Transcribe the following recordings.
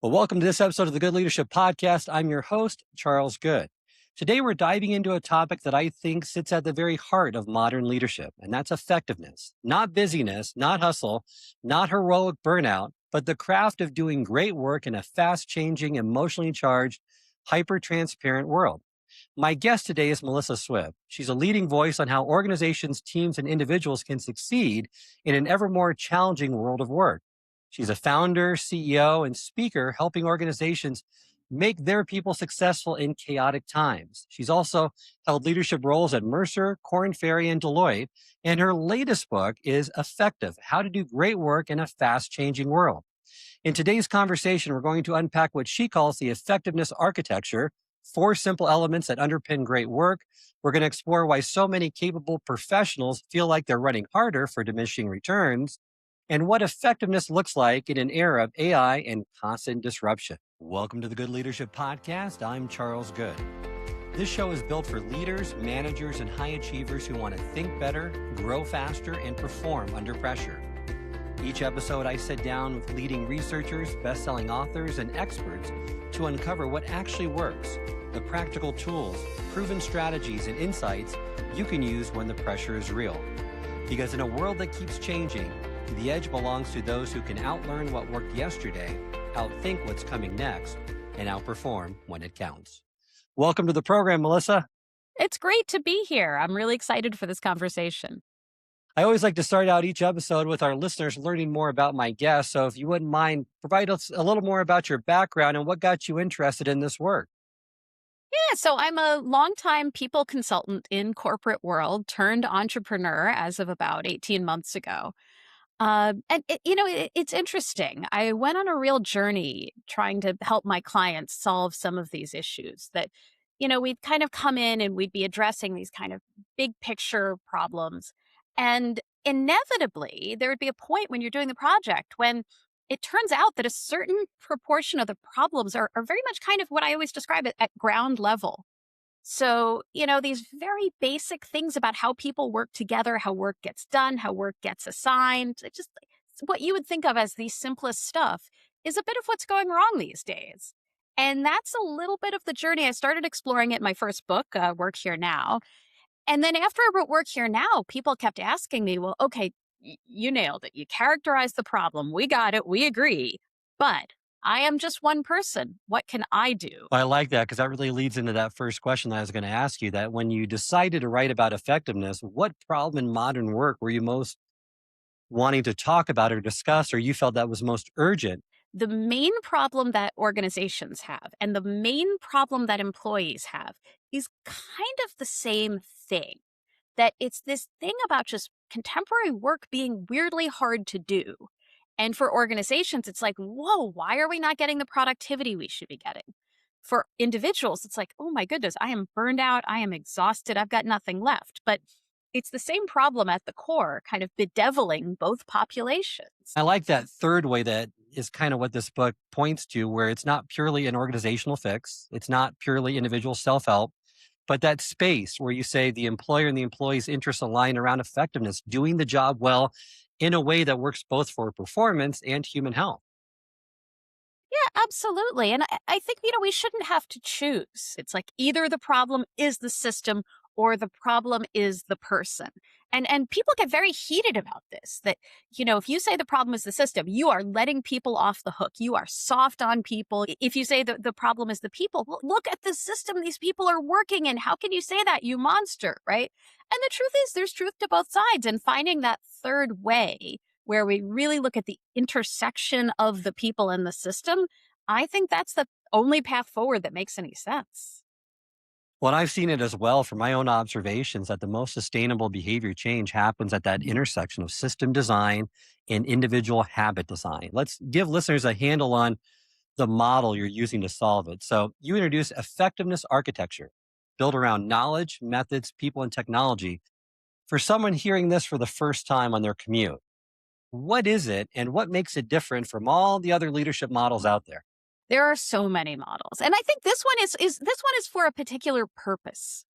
Well, welcome to this episode of the Good Leadership Podcast. I'm your host, Charles Good. Today, we're diving into a topic that I think sits at the very heart of modern leadership, and that's effectiveness. Not busyness, not hustle, not heroic burnout, but the craft of doing great work in a fast-changing, emotionally charged, hyper-transparent world. My guest today is Melissa Swift. She's a leading voice on how organizations, teams, and individuals can succeed in an ever more challenging world of work. She's a founder, CEO, and speaker helping organizations make their people successful in chaotic times. She's also held leadership roles at Mercer, Korn Ferry, and Deloitte. And her latest book is Effective: How to Do Great Work in a Fast-Changing World. In today's conversation, we're going to unpack what she calls the effectiveness architecture, four simple elements that underpin great work. We're going to explore why so many capable professionals feel like they're running harder for diminishing returns, and what effectiveness looks like in an era of AI and constant disruption. Welcome to the Good Leadership Podcast. I'm Charles Good. This show is built for leaders, managers, and high achievers who want to think better, grow faster, and perform under pressure. Each episode, I sit down with leading researchers, best-selling authors, and experts to uncover what actually works, the practical tools, proven strategies, and insights you can use when the pressure is real. Because in a world that keeps changing, the edge belongs to those who can outlearn what worked yesterday, outthink what's coming next, and outperform when it counts. Welcome to the program, Melissa. It's great to be here. I'm really excited for this conversation. I always like to start out each episode with our listeners learning more about my guest. So if you wouldn't mind, provide us a little more about your background and what got you interested in this work. Yeah, so I'm a longtime people consultant in corporate world turned entrepreneur as of about 18 months ago. It's interesting. I went on a real journey trying to help my clients solve some of these issues that, we'd kind of come in and we'd be addressing these kind of big picture problems. And inevitably, there would be a point when you're doing the project when it turns out that a certain proportion of the problems are very much kind of what I always describe it at ground level. So, these very basic things about how people work together, how work gets done, how work gets assigned, it just what you would think of as the simplest stuff is a bit of what's going wrong these days. And that's a little bit of the journey. I started exploring it in my first book, Work Here Now. And then after I wrote Work Here Now, people kept asking me, well, okay, you nailed it. You characterized the problem. We got it. We agree. But I am just one person. What can I do? I like that because that really leads into that first question that I was going to ask you, that when you decided to write about effectiveness, what problem in modern work were you most wanting to talk about or discuss, or you felt that was most urgent? The main problem that organizations have and the main problem that employees have is kind of the same thing. That it's this thing about just contemporary work being weirdly hard to do. And for organizations, it's like, whoa, why are we not getting the productivity we should be getting? For individuals, it's like, oh my goodness, I am burned out. I am exhausted. I've got nothing left. But it's the same problem at the core, kind of bedeviling both populations. I like that third way that is kind of what this book points to, where it's not purely an organizational fix. It's not purely individual self-help, but that space where you say the employer and the employee's interests align around effectiveness, doing the job well in a way that works both for performance and human health. Yeah, absolutely. And I think, we shouldn't have to choose. It's like either the problem is the system or the problem is the person. And people get very heated about this, that, if you say the problem is the system, you are letting people off the hook. You are soft on people. If you say the problem is the people, well, look at the system these people are working in. How can you say that, you monster, right? And the truth is there's truth to both sides, and finding that third way where we really look at the intersection of the people and the system, I think that's the only path forward that makes any sense. Well, I've seen it as well from my own observations that the most sustainable behavior change happens at that intersection of system design and individual habit design. Let's give listeners a handle on the model you're using to solve it. So you introduce effectiveness architecture built around knowledge, methods, people, and technology. For someone hearing this for the first time on their commute, what is it and what makes it different from all the other leadership models out there? There are so many models. And I think this one is for a particular purpose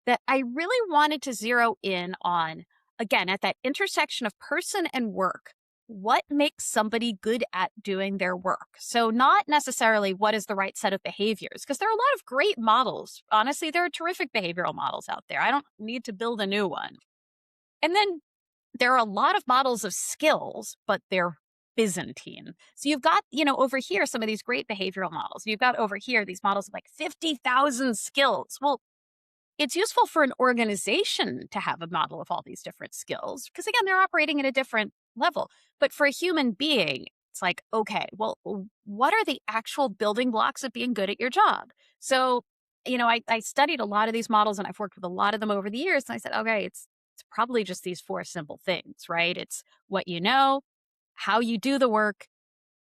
that I really wanted to zero in on, again, at that intersection of person and work. what makes somebody good at doing their work. So, not necessarily what is the right set of behaviors, because there are a lot of great models. Honestly, there are terrific behavioral models out there. I don't need to build a new one. And then there are a lot of models of skills, but they're Byzantine. So you've got, over here, some of these great behavioral models. You've got over here these models of like 50,000 skills. Well, it's useful for an organization to have a model of all these different skills because, again, they're operating at a different level. But for a human being, it's like, okay, well, what are the actual building blocks of being good at your job? So, I studied a lot of these models and I've worked with a lot of them over the years. And I said, okay, it's probably just these four simple things, right? It's what you know, how you do the work.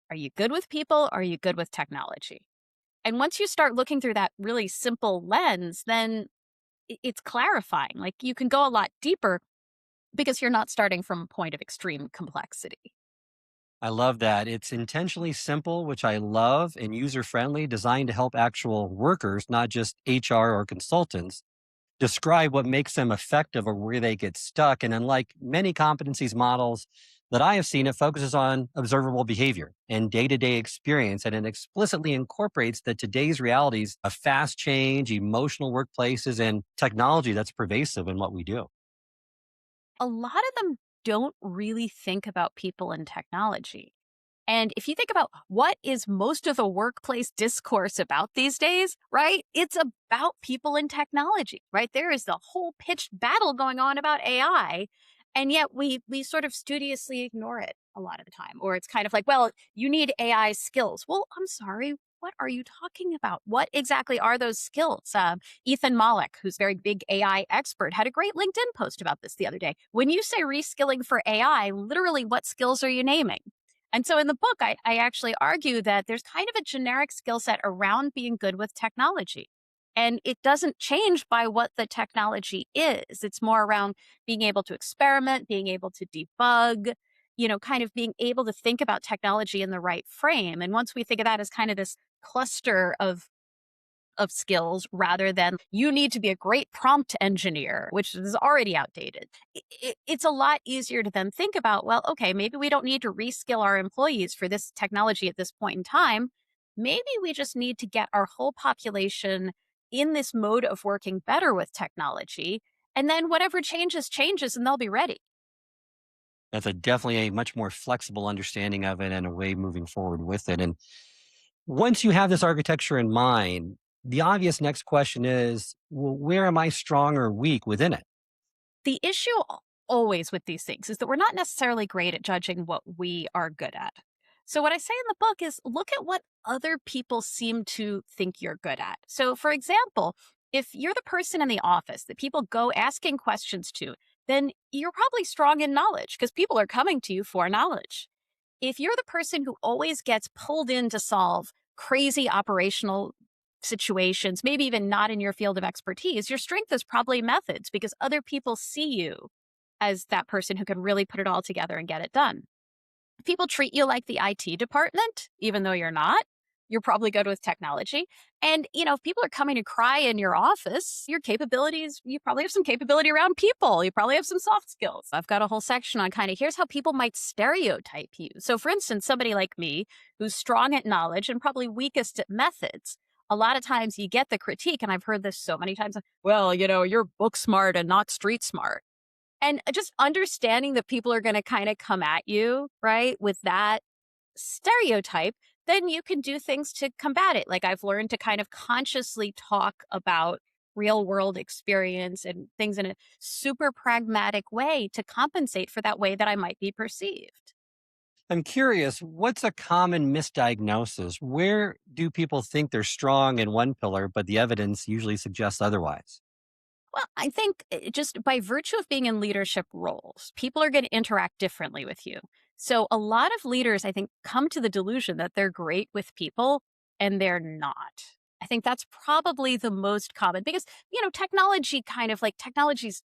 Are you good with people? Are you good with technology? And once you start looking through that really simple lens, then it's clarifying. Like you can go a lot deeper because you're not starting from a point of extreme complexity. I love that. It's intentionally simple, which I love, and user friendly, designed to help actual workers, not just HR or consultants, describe what makes them effective or where they get stuck. And unlike many competencies models that I have seen, it focuses on observable behavior and day to day experience. And it explicitly incorporates that today's realities of fast change, emotional workplaces, and technology that's pervasive in what we do. A lot of them don't really think about people and technology. And if you think about what is most of the workplace discourse about these days, right? It's about people and technology, right? There is the whole pitched battle going on about AI. And yet we sort of studiously ignore it a lot of the time. Or it's kind of like, well, you need AI skills. Well, I'm sorry. What are you talking about? What exactly are those skills? Ethan Mollick, who's a very big AI expert, had a great LinkedIn post about this the other day. When you say reskilling for AI, literally what skills are you naming? And so in the book, I actually argue that there's kind of a generic skill set around being good with technology. And it doesn't change by what the technology is. It's more around being able to experiment, being able to debug, kind of being able to think about technology in the right frame. And once we think of that as kind of this cluster of skills rather than you need to be a great prompt engineer, which is already outdated. It's a lot easier to then think about, well, okay, maybe we don't need to reskill our employees for this technology at this point in time. Maybe we just need to get our whole population in this mode of working better with technology. And then whatever changes, changes, and they'll be ready. That's a definitely a much more flexible understanding of it and a way moving forward with it. And once you have this architecture in mind, the obvious next question is, well, where am I strong or weak within it? The issue always with these things is that we're not necessarily great at judging what we are good at. So, what I say in the book is look at what other people seem to think you're good at. So, for example, if you're the person in the office that people go asking questions to, then you're probably strong in knowledge because people are coming to you for knowledge. If you're the person who always gets pulled in to solve crazy operational situations, maybe even not in your field of expertise, your strength is probably methods because other people see you as that person who can really put it all together and get it done. If people treat you like the IT department, even though you're not, you're probably good with technology. And, if people are coming to cry in your office, your capabilities, you probably have some capability around people. You probably have some soft skills. I've got a whole section on kind of here's how people might stereotype you. So, for instance, somebody like me who's strong at knowledge and probably weakest at methods, a lot of times you get the critique, and I've heard this so many times. Well, you're book smart and not street smart. And just understanding that people are going to kind of come at you, right, with that stereotype, then you can do things to combat it. Like I've learned to kind of consciously talk about real world experience and things in a super pragmatic way to compensate for that way that I might be perceived. I'm curious, what's a common misdiagnosis? Where do people think they're strong in one pillar, but the evidence usually suggests otherwise? Well, I think just by virtue of being in leadership roles, people are going to interact differently with you. So a lot of leaders, I think, come to the delusion that they're great with people and they're not. I think that's probably the most common because, technology kind of like technology's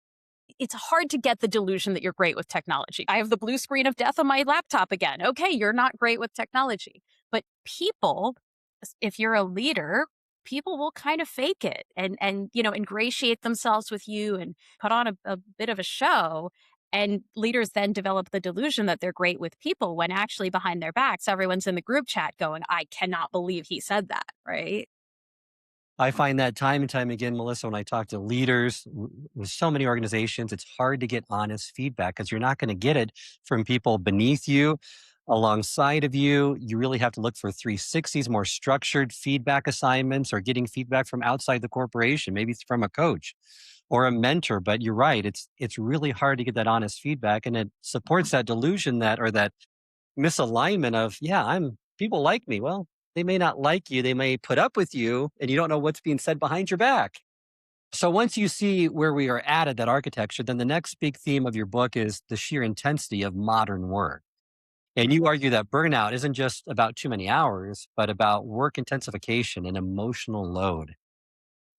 it's hard to get the delusion that you're great with technology. I have the blue screen of death on my laptop again. Okay, you're not great with technology. But people, if you're a leader, people will kind of fake it and ingratiate themselves with you and put on a bit of a show. And leaders then develop the delusion that they're great with people when actually behind their backs, everyone's in the group chat going, I cannot believe he said that, right? I find that time and time again, Melissa, when I talk to leaders with so many organizations, it's hard to get honest feedback because you're not going to get it from people beneath you, alongside of you. You really have to look for 360s, more structured feedback assignments, or getting feedback from outside the corporation, maybe it's from a coach or a mentor. But you're right, it's really hard to get that honest feedback, and it supports that delusion that, or that misalignment of, yeah, I'm people like me. Well, they may not like you, they may put up with you, and you don't know what's being said behind your back. So once you see where we are at that architecture, then the next big theme of your book is the sheer intensity of modern work. And you argue that burnout isn't just about too many hours, but about work intensification and emotional load.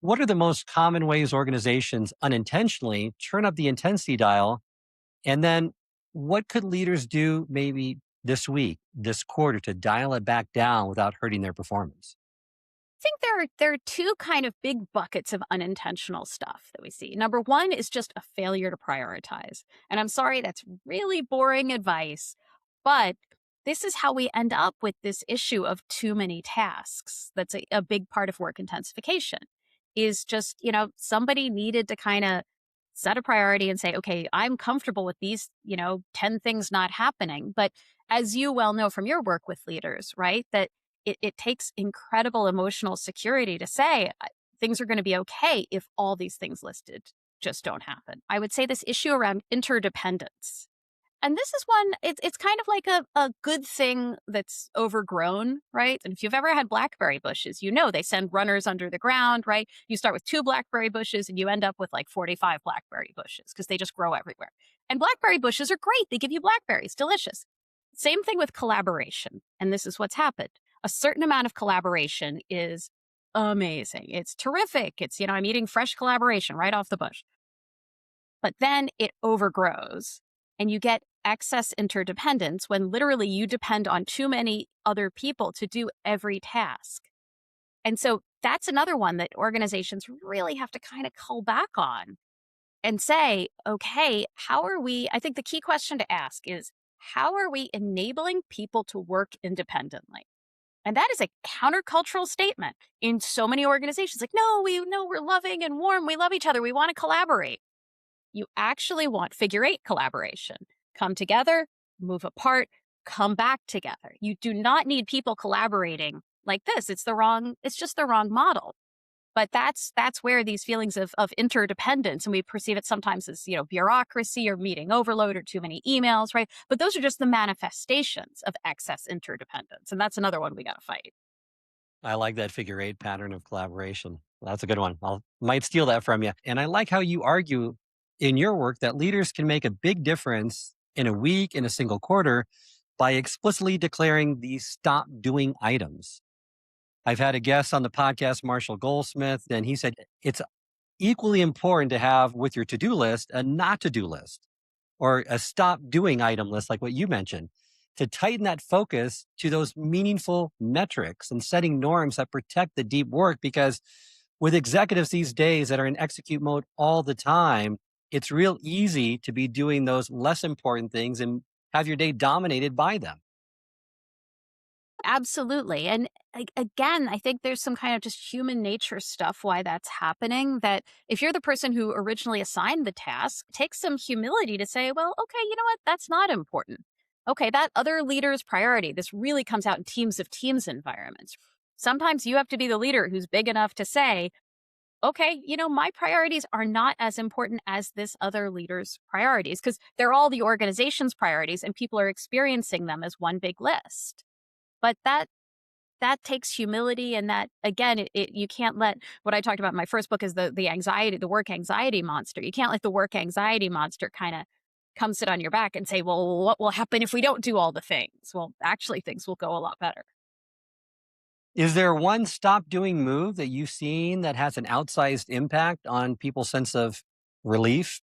What are the most common ways organizations unintentionally turn up the intensity dial? And then what could leaders do maybe this week, this quarter, to dial it back down without hurting their performance? Think there are two kind of big buckets of unintentional stuff that we see. Number one is just a failure to prioritize. And I'm sorry, that's really boring advice, but this is how we end up with this issue of too many tasks. That's a big part of work intensification is just, somebody needed to kind of set a priority and say, okay, I'm comfortable with these, 10 things not happening. But as you well know from your work with leaders, right, that it takes incredible emotional security to say things are going to be okay if all these things listed just don't happen. I would say this issue around interdependence. And this is one, it's kind of like a good thing that's overgrown, right? And if you've ever had blackberry bushes, they send runners under the ground, right? You start with 2 blackberry bushes and you end up with like 45 blackberry bushes because they just grow everywhere. And blackberry bushes are great. They give you blackberries, delicious. Same thing with collaboration. And this is what's happened. A certain amount of collaboration is amazing. It's terrific. It's, I'm eating fresh collaboration right off the bush. But then it overgrows and you get excess interdependence when literally you depend on too many other people to do every task. And so that's another one that organizations really have to kind of cull back on and say, okay, I think the key question to ask is, how are we enabling people to work independently? And that is a countercultural statement in so many organizations. Like, no, we're loving and warm. We love each other. We want to collaborate. You actually want figure eight collaboration. Come together, move apart, come back together. You do not need people collaborating like this. It's just the wrong model. But that's where these feelings of interdependence, and we perceive it sometimes as, bureaucracy or meeting overload or too many emails, right? But those are just the manifestations of excess interdependence. And that's another one we got to fight. I like that figure eight pattern of collaboration. That's a good one. I might steal that from you. And I like how you argue in your work that leaders can make a big difference in a week, in a single quarter, by explicitly declaring these stop doing items. I've had a guest on the podcast, Marshall Goldsmith, and he said it's equally important to have with your to-do list a not to-do list or a stop doing item list, like what you mentioned, to tighten that focus to those meaningful metrics and setting norms that protect the deep work. Because with executives these days that are in execute mode all the time, it's real easy to be doing those less important things and have your day dominated by them. Absolutely. And again, I think there's some kind of just human nature stuff why that's happening. That if you're the person who originally assigned the task, take some humility to say, well, okay, you know what? That's not important. Okay, that other leader's priority. This really comes out in teams of teams environments. Sometimes you have to be the leader who's big enough to say, okay, my priorities are not as important as this other leader's priorities because they're all the organization's priorities and people are experiencing them as one big list. But that takes humility, and that again, you can't let what I talked about in my first book is the anxiety, the work anxiety monster. You can't let the work anxiety monster kind of come sit on your back and say, well, what will happen if we don't do all the things? Well, actually, things will go a lot better. Is there one stop doing move that you've seen that has an outsized impact on people's sense of relief?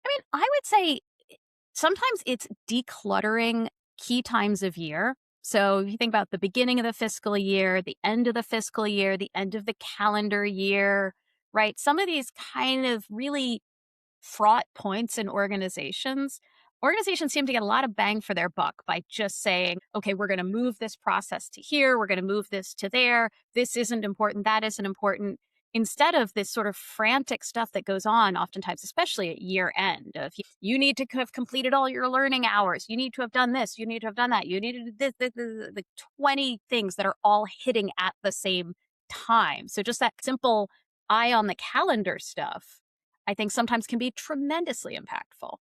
I mean, I would say sometimes it's decluttering key times of year. So if you think about the beginning of the fiscal year, the end of the fiscal year, the end of the calendar year, right? Some of these kind of really fraught points in organizations seem to get a lot of bang for their buck by just saying, okay, we're going to move this process to here, we're going to move this to there, this isn't important, that isn't important. Instead of this sort of frantic stuff that goes on, oftentimes, especially at year end, of you need to have completed all your learning hours, you need to have done this, you need to have done that, you need to do the 20 things that are all hitting at the same time. So just that simple eye on the calendar stuff, I think sometimes can be tremendously impactful.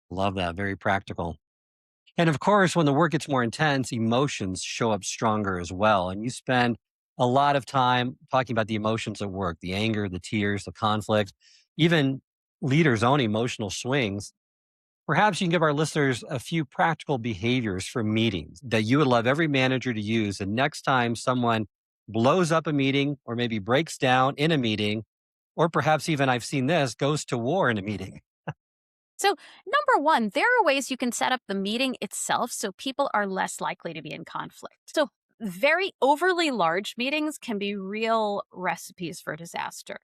Love that. Very practical. And of course, when the work gets more intense, emotions show up stronger as well. And you spend a lot of time talking about the emotions at work, the anger, the tears, the conflict, even leaders' own emotional swings. Perhaps you can give our listeners a few practical behaviors for meetings that you would love every manager to use. And next time someone blows up a meeting or maybe breaks down in a meeting, or perhaps even I've seen this, goes to war in a meeting. So, number one, there are ways you can set up the meeting itself so people are less likely to be in conflict. So, very overly large meetings can be real recipes for disaster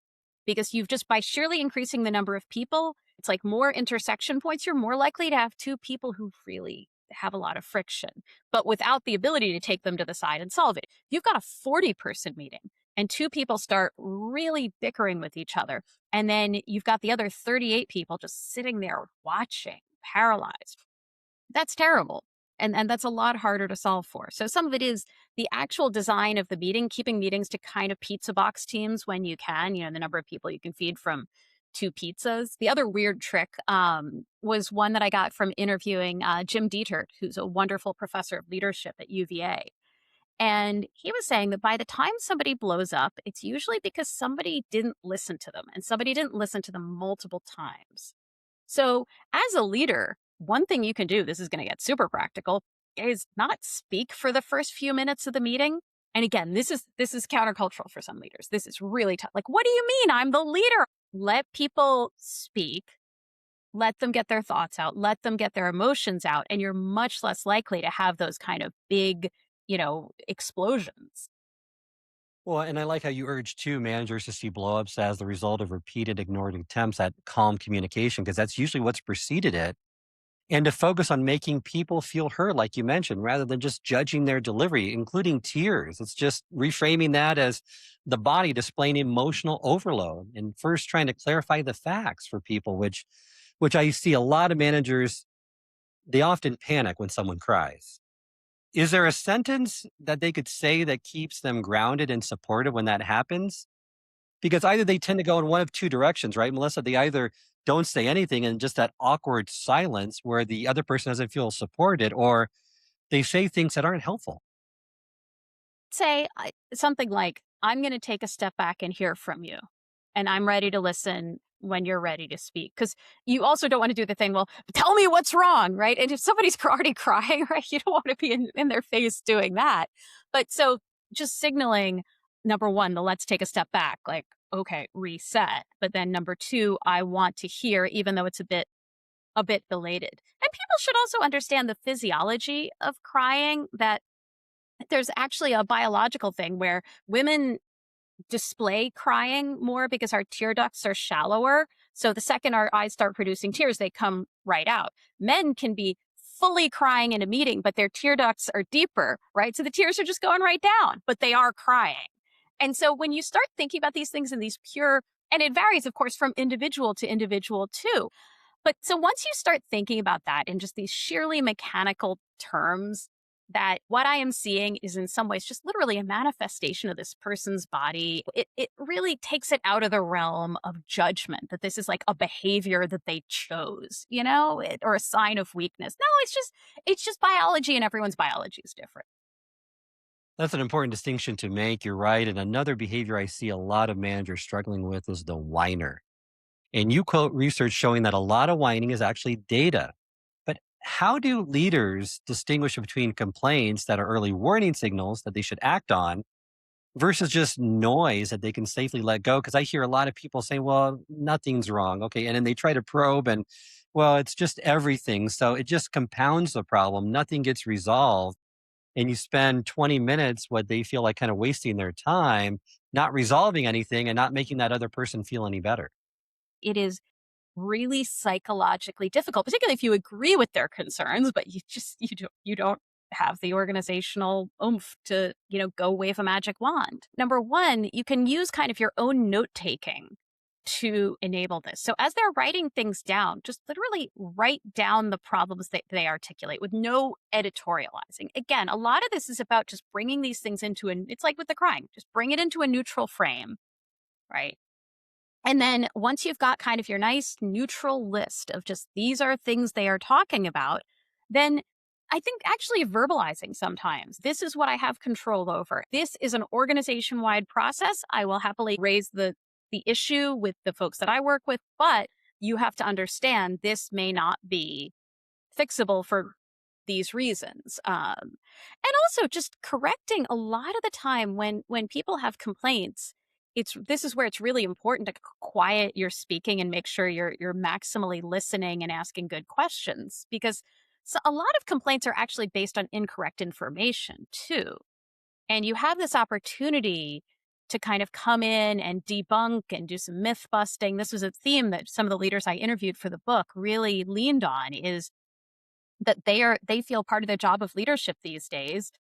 because you've just by sheerly increasing the number of people, it's like more intersection points. You're more likely to have two people who really have a lot of friction, but without the ability to take them to the side and solve it. You've got a 40-person meeting and two people start really bickering with each other, and then you've got the other 38 people just sitting there watching, paralyzed. That's terrible. And that's a lot harder to solve for. So some of it is the actual design of the meeting, keeping meetings to kind of pizza box teams when you can, the number of people you can feed from two pizzas. The other weird trick was one that I got from interviewing Jim Dietert, who's a wonderful professor of leadership at UVA. And he was saying that by the time somebody blows up, it's usually because somebody didn't listen to them and somebody didn't listen to them multiple times. So, as a leader, one thing you can do, this is going to get super practical, is not speak for the first few minutes of the meeting. And again, this is countercultural for some leaders. This is really tough. Like, what do you mean? I'm the leader. Let people speak. Let them get their thoughts out. Let them get their emotions out, and you're much less likely to have those kind of big, explosions. Well, and I like how you urge too managers to see blowups as the result of repeated ignored attempts at calm communication, because that's usually what's preceded it. And to focus on making people feel heard, like you mentioned, rather than just judging their delivery, including tears. It's just reframing that as the body displaying emotional overload and first trying to clarify the facts for people, which I see a lot of managers, they often panic when someone cries. Is there a sentence that they could say that keeps them grounded and supported when that happens? Because either they tend to go in one of two directions, right, Melissa? They either don't say anything and just that awkward silence where the other person doesn't feel supported, or they say things that aren't helpful. Say something like, I'm going to take a step back and hear from you. And I'm ready to listen when you're ready to speak. Because you also don't want to do the thing, well, tell me what's wrong, right? And if somebody's already crying, right, you don't want to be in their face doing that. But so just signaling, number one, the let's take a step back, like, okay, reset. But then number two, I want to hear, even though it's a bit belated. And people should also understand the physiology of crying, that there's actually a biological thing where women display crying more because our tear ducts are shallower. So the second our eyes start producing tears, they come right out. Men can be fully crying in a meeting, but their tear ducts are deeper, right? So the tears are just going right down, but they are crying. And so when you start thinking about these things in these pure, and it varies, of course, from individual to individual too. But so once you start thinking about that in just these sheerly mechanical terms, that what I am seeing is in some ways just literally a manifestation of this person's body. It really takes it out of the realm of judgment that this is like a behavior that they chose, or a sign of weakness. No, it's just biology, and everyone's biology is different. That's an important distinction to make. You're right. And another behavior I see a lot of managers struggling with is the whiner. And you quote research showing that a lot of whining is actually data. But how do leaders distinguish between complaints that are early warning signals that they should act on versus just noise that they can safely let go? Because I hear a lot of people say, well, nothing's wrong. Okay. And then they try to probe and, well, it's just everything. So it just compounds the problem. Nothing gets resolved. And you spend 20 minutes, what they feel like kind of wasting their time, not resolving anything and not making that other person feel any better. It is really psychologically difficult, particularly if you agree with their concerns, but you don't have the organizational oomph to, go wave a magic wand. Number one, you can use kind of your own note taking to enable this. So as they're writing things down, just literally write down the problems that they articulate with no editorializing. Again, a lot of this is about just bringing these things it's like with the crying, just bring it into a neutral frame, right? And then once you've got kind of your nice neutral list of just these are things they are talking about, then I think actually verbalizing sometimes, this is what I have control over. This is an organization wide process. I will happily raise the issue with the folks that I work with, but you have to understand this may not be fixable for these reasons. And also just correcting a lot of the time when people have complaints, this is where it's really important to quiet your speaking and make sure you're maximally listening and asking good questions, because a lot of complaints are actually based on incorrect information too. And you have this opportunity to kind of come in and debunk and do some myth busting. This was a theme that some of the leaders I interviewed for the book really leaned on, is that they feel part of their job of leadership these days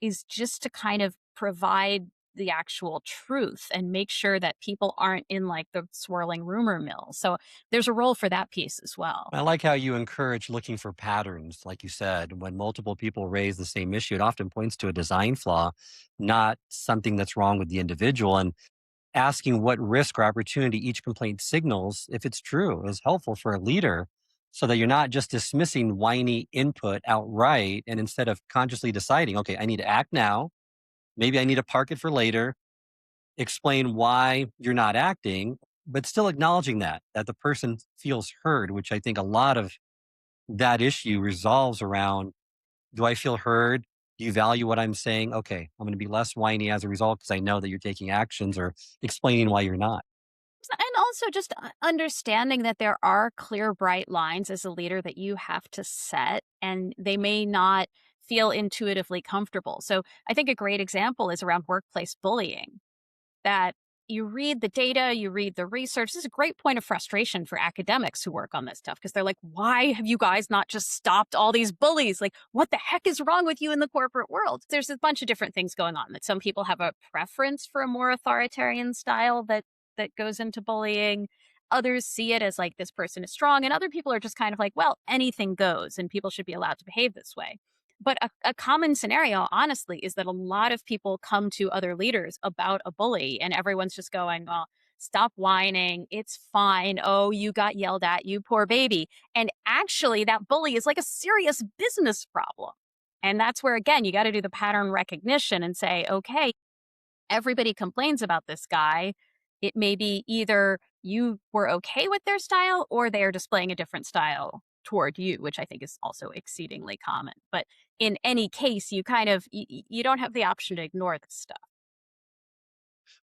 is just to kind of provide the actual truth and make sure that people aren't in like the swirling rumor mill. So there's a role for that piece as well. I like how you encourage looking for patterns. Like you said, when multiple people raise the same issue, it often points to a design flaw, not something that's wrong with the individual. And asking what risk or opportunity each complaint signals, if it's true, is helpful for a leader so that you're not just dismissing whiny input outright and instead of consciously deciding, okay, I need to act now. Maybe I need to park it for later, explain why you're not acting, but still acknowledging that the person feels heard, which I think a lot of that issue resolves around, do I feel heard? Do you value what I'm saying? Okay, I'm going to be less whiny as a result because I know that you're taking actions or explaining why you're not. And also just understanding that there are clear, bright lines as a leader that you have to set, and they may not feel intuitively comfortable. So I think a great example is around workplace bullying, that you read the data, you read the research. This is a great point of frustration for academics who work on this stuff, because they're like, why have you guys not just stopped all these bullies? Like, what the heck is wrong with you in the corporate world? There's a bunch of different things going on, that some people have a preference for a more authoritarian style that goes into bullying. Others see it as like this person is strong, and other people are just kind of like, well, anything goes and people should be allowed to behave this way. But a common scenario, honestly, is that a lot of people come to other leaders about a bully, and everyone's just going, well, stop whining. It's fine. Oh, you got yelled at, you poor baby. And actually, that bully is like a serious business problem. And that's where, again, you got to do the pattern recognition and say, okay, everybody complains about this guy. It may be either you were okay with their style or they are displaying a different style toward you, which I think is also exceedingly common. But in any case, you kind of you don't have the option to ignore this stuff.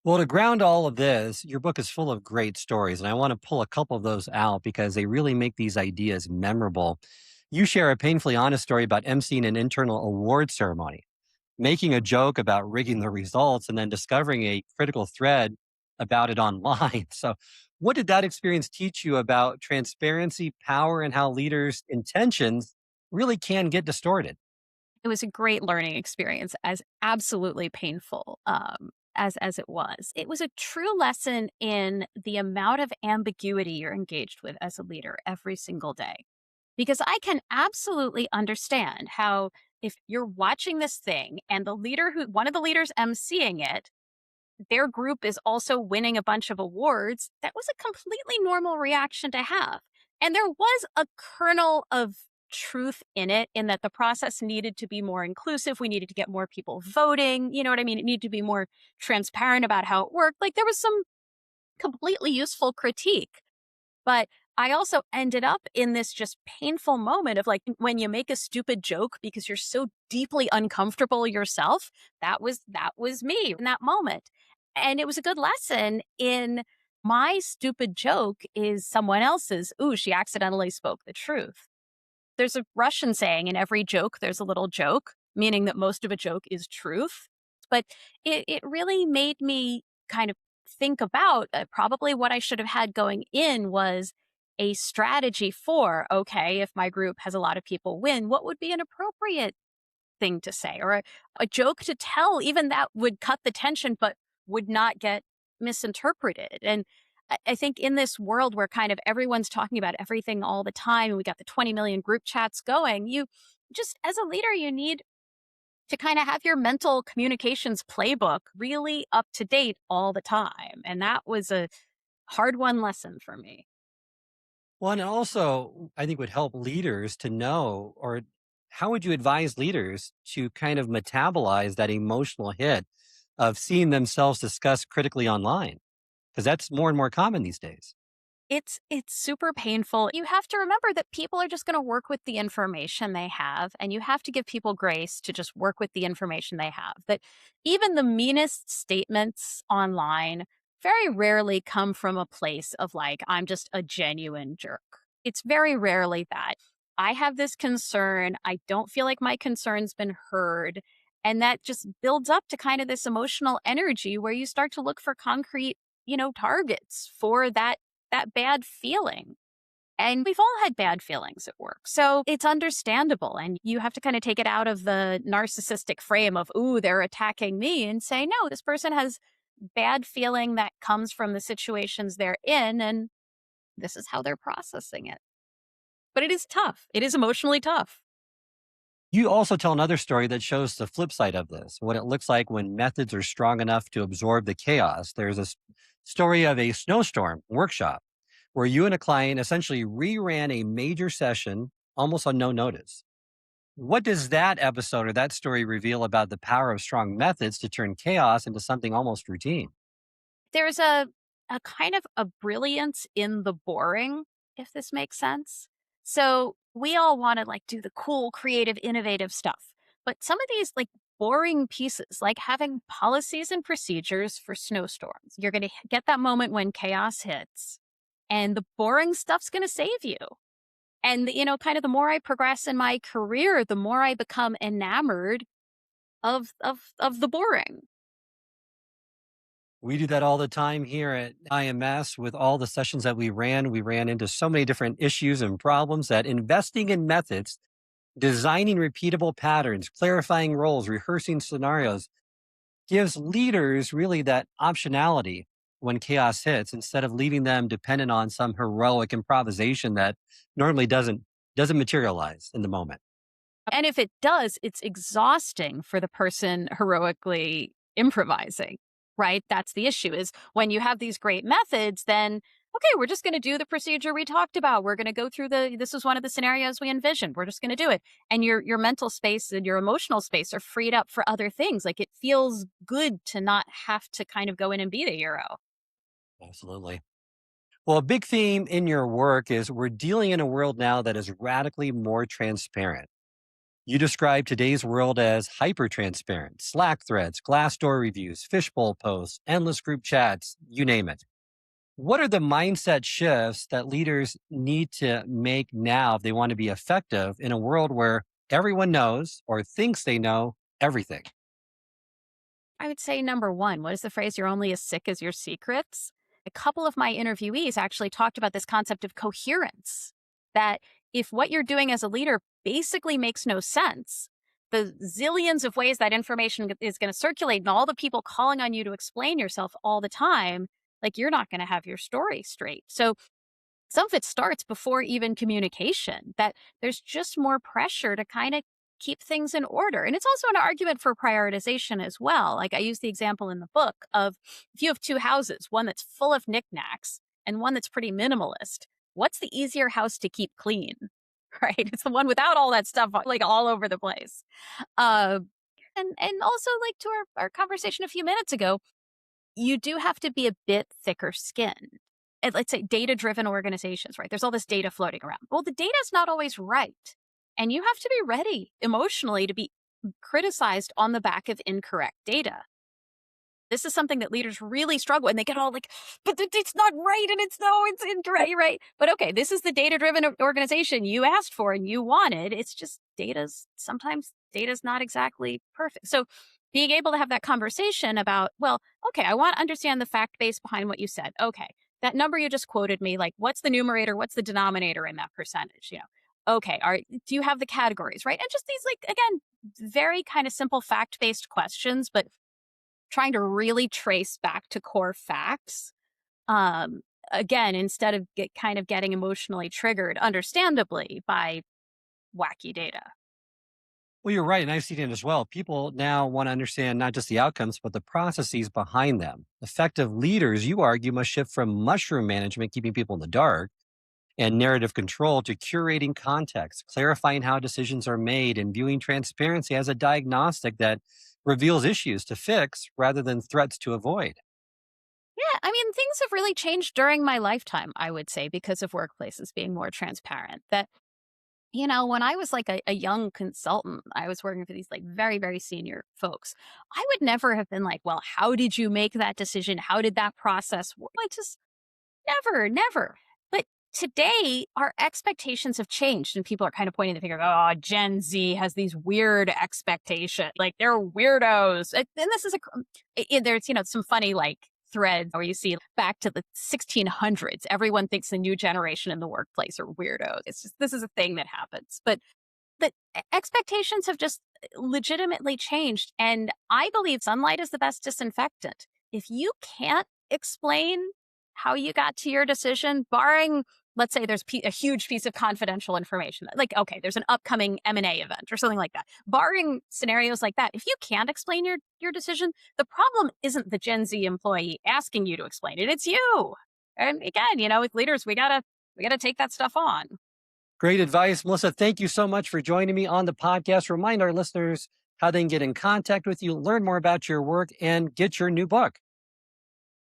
Well, to ground all of this, your book is full of great stories, and I want to pull a couple of those out because they really make these ideas memorable. You share a painfully honest story about emceeing an internal award ceremony, making a joke about rigging the results, and then discovering a critical thread about it online. So, what did that experience teach you about transparency, power, and how leaders' intentions really can get distorted? It was a great learning experience, as absolutely painful as it was. It was a true lesson in the amount of ambiguity you're engaged with as a leader every single day. Because I can absolutely understand how, if you're watching this thing and one of the leaders emceeing it, their group is also winning a bunch of awards, that was a completely normal reaction to have. And there was a kernel of truth in it, in that the process needed to be more inclusive. We needed to get more people voting. You know what I mean? It needed to be more transparent about how it worked. Like, there was some completely useful critique. But I also ended up in this just painful moment of like, when you make a stupid joke because you're so deeply uncomfortable yourself. That was me in that moment. And it was a good lesson in, my stupid joke is someone else's. Ooh, she accidentally spoke the truth. There's a Russian saying, in every joke, there's a little joke, meaning that most of a joke is truth. But it really made me kind of think about, probably what I should have had going in was, a strategy for, okay, if my group has a lot of people win, what would be an appropriate thing to say or a joke to tell, even that would cut the tension, but would not get misinterpreted. And I think in this world where kind of everyone's talking about everything all the time, and we got the 20 million group chats going, you just, as a leader, you need to kind of have your mental communications playbook really up to date all the time. And that was a hard won lesson for me. Well, and also, I think would help leaders to know, or how would you advise leaders to kind of metabolize that emotional hit of seeing themselves discussed critically online? Because that's more and more common these days. It's super painful. You have to remember that people are just going to work with the information they have, and you have to give people grace to just work with the information they have. That even the meanest statements online very rarely come from a place of like, I'm just a genuine jerk. It's very rarely that. I have this concern. I don't feel like my concern's been heard. And that just builds up to kind of this emotional energy where you start to look for concrete, targets for that bad feeling. And we've all had bad feelings at work. So it's understandable. And you have to kind of take it out of the narcissistic frame of, ooh, they're attacking me, and say, no, this person has bad feeling that comes from the situations they're in. And this is how they're processing it. But it is tough. It is emotionally tough. You also tell another story that shows the flip side of this, what it looks like when methods are strong enough to absorb the chaos. There's a story of a snowstorm workshop where you and a client essentially reran a major session almost on no notice. What does that episode or that story reveal about the power of strong methods to turn chaos into something almost routine? There's a kind of a brilliance in the boring, if this makes sense. So we all want to like do the cool, creative, innovative stuff. But some of these like boring pieces, like having policies and procedures for snowstorms, you're going to get that moment when chaos hits, and the boring stuff's going to save you. And kind of the more I progress in my career, the more I become enamored of the boring. We do that all the time here at IMS with all the sessions that we ran. We ran into so many different issues and problems that investing in methods, designing repeatable patterns, clarifying roles, rehearsing scenarios gives leaders really that optionality when chaos hits instead of leaving them dependent on some heroic improvisation that normally doesn't materialize in the moment. And if it does, it's exhausting for the person heroically improvising, right? That's the issue is when you have these great methods, then, okay, we're just going to do the procedure we talked about. We're going to go through this is one of the scenarios we envisioned. We're just going to do it. And your mental space and your emotional space are freed up for other things. Like it feels good to not have to kind of go in and be the hero. Absolutely. Well, a big theme in your work is we're dealing in a world now that is radically more transparent. You describe today's world as hyper transparent, Slack threads, Glassdoor reviews, fishbowl posts, endless group chats, you name it. What are the mindset shifts that leaders need to make now if they want to be effective in a world where everyone knows or thinks they know everything? I would say number one, what is the phrase? You're only as sick as your secrets. A couple of my interviewees actually talked about this concept of coherence, that if what you're doing as a leader basically makes no sense, the zillions of ways that information is going to circulate and all the people calling on you to explain yourself all the time, like you're not going to have your story straight. So some of it starts before even communication, that there's just more pressure to kind of keep things in order. And it's also an argument for prioritization as well. Like I use the example in the book of if you have two houses, one that's full of knickknacks and one that's pretty minimalist, what's the easier house to keep clean? Right? It's the one without all that stuff like all over the place. Uh, and also like to our conversation a few minutes ago, you do have to be a bit thicker skinned. And let's say data driven organizations, right? There's all this data floating around. Well, the data is not always right. And you have to be ready emotionally to be criticized on the back of incorrect data. This is something that leaders really struggle and they get all like, but it's not right. And it's incorrect, right? But okay, this is the data driven organization you asked for and you wanted. It's just sometimes data's not exactly perfect. So being able to have that conversation about, well, okay, I want to understand the fact base behind what you said. Okay. that number you just quoted me, like, what's the numerator? What's the denominator in that percentage? Okay, do you have the categories, right? And just these, like, again, very kind of simple fact based questions, but trying to really trace back to core facts. Um, Again, instead of kind of getting emotionally triggered, understandably, by wacky data. Well, you're right. And I've seen it as well. People now want to understand not just the outcomes, but the processes behind them. Effective leaders, you argue, must shift from mushroom management, keeping people in the dark, and narrative control to curating context, clarifying how decisions are made, and viewing transparency as a diagnostic that reveals issues to fix rather than threats to avoid. Yeah, I mean, things have really changed during my lifetime, I would say, because of workplaces being more transparent. When I was like a young consultant, I was working for these like very, very senior folks. I would never have been like, well, how did you make that decision? How did that process work? I just never, never. But today, our expectations have changed, and people are kind of pointing the finger. Oh, Gen Z has these weird expectations, like they're weirdos. And this is there's some funny like threads where you see back to the 1600s. Everyone thinks the new generation in the workplace are weirdos. It's just this is a thing that happens, but the expectations have just legitimately changed, and I believe sunlight is the best disinfectant. If you can't explain how you got to your decision, barring, let's say there's a huge piece of confidential information, like, okay, there's an upcoming M&A event or something like that. Barring scenarios like that, if you can't explain your decision, the problem isn't the Gen Z employee asking you to explain it. It's you. And again, with leaders, we gotta take that stuff on. Great advice. Melissa, thank you so much for joining me on the podcast. Remind our listeners how they can get in contact with you, learn more about your work, and get your new book.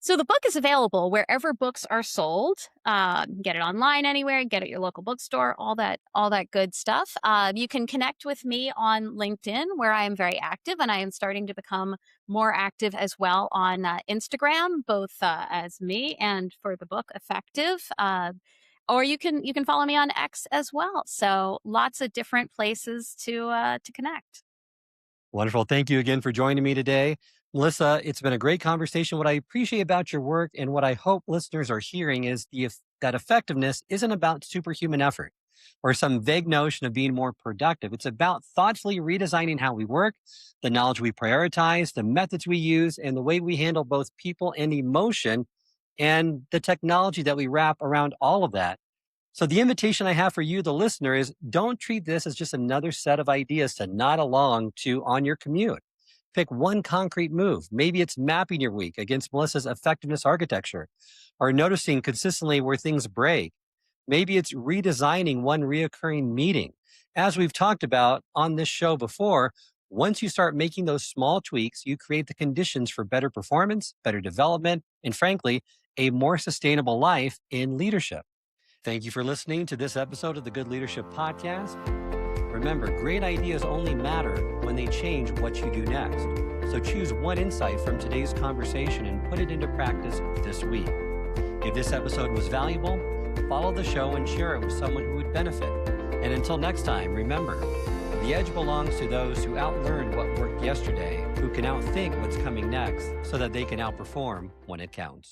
So the book is available wherever books are sold. Get it online anywhere, get it at your local bookstore, all that good stuff. You can connect with me on LinkedIn, where I am very active, and I am starting to become more active as well on Instagram, both as me and for the book Effective. Or you can follow me on X as well. So lots of different places to connect. Wonderful. Thank you again for joining me today. Melissa, it's been a great conversation. What I appreciate about your work and what I hope listeners are hearing is that effectiveness isn't about superhuman effort or some vague notion of being more productive. It's about thoughtfully redesigning how we work, the knowledge we prioritize, the methods we use, and the way we handle both people and emotion, and the technology that we wrap around all of that. So the invitation I have for you, the listener, is don't treat this as just another set of ideas to nod along to on your commute. Pick one concrete move. Maybe it's mapping your week against Melissa's effectiveness architecture or noticing consistently where things break. Maybe it's redesigning one reoccurring meeting. As we've talked about on this show before, once you start making those small tweaks, you create the conditions for better performance, better development, and frankly, a more sustainable life in leadership. Thank you for listening to this episode of the Good Leadership Podcast. Remember, great ideas only matter when they change what you do next. So choose one insight from today's conversation and put it into practice this week. If this episode was valuable, follow the show and share it with someone who would benefit. And until next time, remember, the edge belongs to those who outlearned what worked yesterday, who can outthink what's coming next so that they can outperform when it counts.